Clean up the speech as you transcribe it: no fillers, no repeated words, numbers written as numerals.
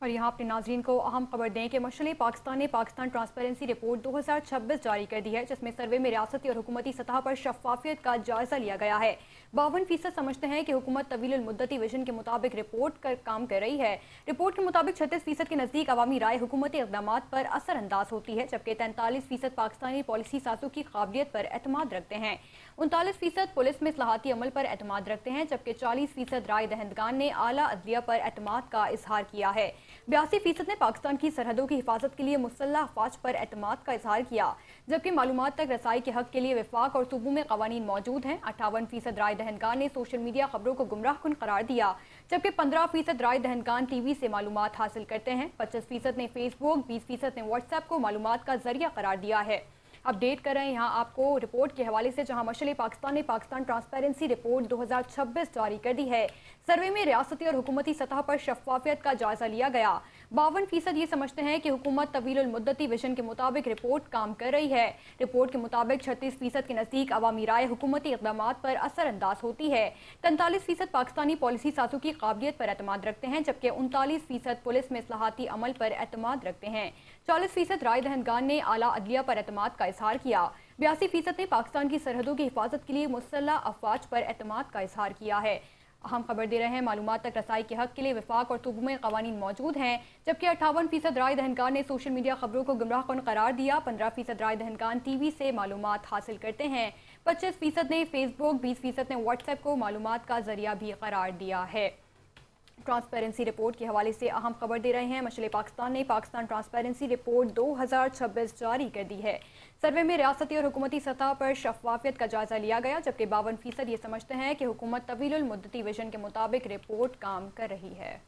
اور यहाँ अपने नाजरीन को अहम खबर दें कि मशले पाकिस्तान ने पाकिस्तान ट्रांसपेरेंसी रिपोर्ट 2026 जारी कर दी है, जिसमें सर्वे में रियासती और हुकूमती सतह पर शफाफियत का जायजा लिया गया है। 52% समझते हैं कि हुकूमत तवील मुद्दती विजन के मुताबिक रिपोर्ट कर काम कर रही है। रिपोर्ट के मुताबिक 36% के नज़दीक अवामी राय हुकूमती इक़दाम पर असर अंदाज होती है, जबकि 43% पाकिस्तानी पॉलिसी साजों की काबिलियत पर एतमाद रखते हैं। 39% पुलिस में इस्लाहाती अमल पर एतमाद रखते हैं, जबकि 40% राय दहंदगान ने आला अदलिया पर एतमाद का इजहार किया है। 82% ने पाकिस्तान की सरहदों की हिफाजत के लिए मुसल्लह अफवाज पर एतमाद का इजहार किया, जबकि मालूमात तक रसाई के हक के लिए वफाक और सूबों में कवानीन मौजूद हैं। 58% राय दहंदगान ने सोशल मीडिया खबरों को गुमराहकुन करार दिया, जबकि 15% राय दहंदगान टीवी से मालूमात हासिल करते हैं। 25% ने फेसबुक, 20% ने व्हाट्सएप को मालूमात का जरिया करार दिया है। अपडेट कर रहे हैं यहाँ आपको रिपोर्ट के हवाले से, जहां मशले पाकिस्तान ने पाकिस्तान ट्रांसपेरेंसी रिपोर्ट 2026 जारी कर दी है। सर्वे में रियासती और हुकूमती सतह पर शफाफियत का जायजा लिया गया। 52% ये समझते हैं कि हुकूमत तवील मुद्दती विजन के मुताबिक रिपोर्ट काम कर रही है। रिपोर्ट के मुताबिक 36% के नज़दीक अवामी राय हुकूमती इक़दाम पर असर अंदाज होती है। 43% पाकिस्तानी पॉलिसी साजों की काबिलियत पर एतमाद रखते हैं, जबकि 39% पुलिस में इस्लाहाती अमल पर एतमाद रखते हैं। 40% राय दहंदगान ने आला अदलिया पर एतमाद का इजहार किया। 82% ने पाकिस्तान की सरहदों की हिफाजत के लिए मुसल्लह अफवाज पर एतमाद का इजहार किया है। हम खबर दे रहे हैं, मालूमात तक रसाई के हक के लिए वफाक और सूबों में कवानीन मौजूद हैं, जबकि 58% राय दहंदगान ने सोशल मीडिया खबरों को गुमराहकुन करार दिया। 15% राय दहंदगान टीवी से मालूमात हासिल करते हैं। 25% ने फेसबुक, 20% ने व्हाट्सएप को मालूमात का जरिया भी करार दिया है। ट्रांसपेरेंसी रिपोर्ट के हवाले से अहम खबर दे रहे हैं, मशले पाकिस्तान ने पाकिस्तान ट्रांसपेरेंसी रिपोर्ट 2026 जारी कर दी है। सर्वे में रियासती और हुकूमती सतह पर शफाफियत का जायजा लिया गया, जबकि 52% ये समझते हैं कि हुकूमत तवील मुद्दती विजन के मुताबिक रिपोर्ट काम कर रही है।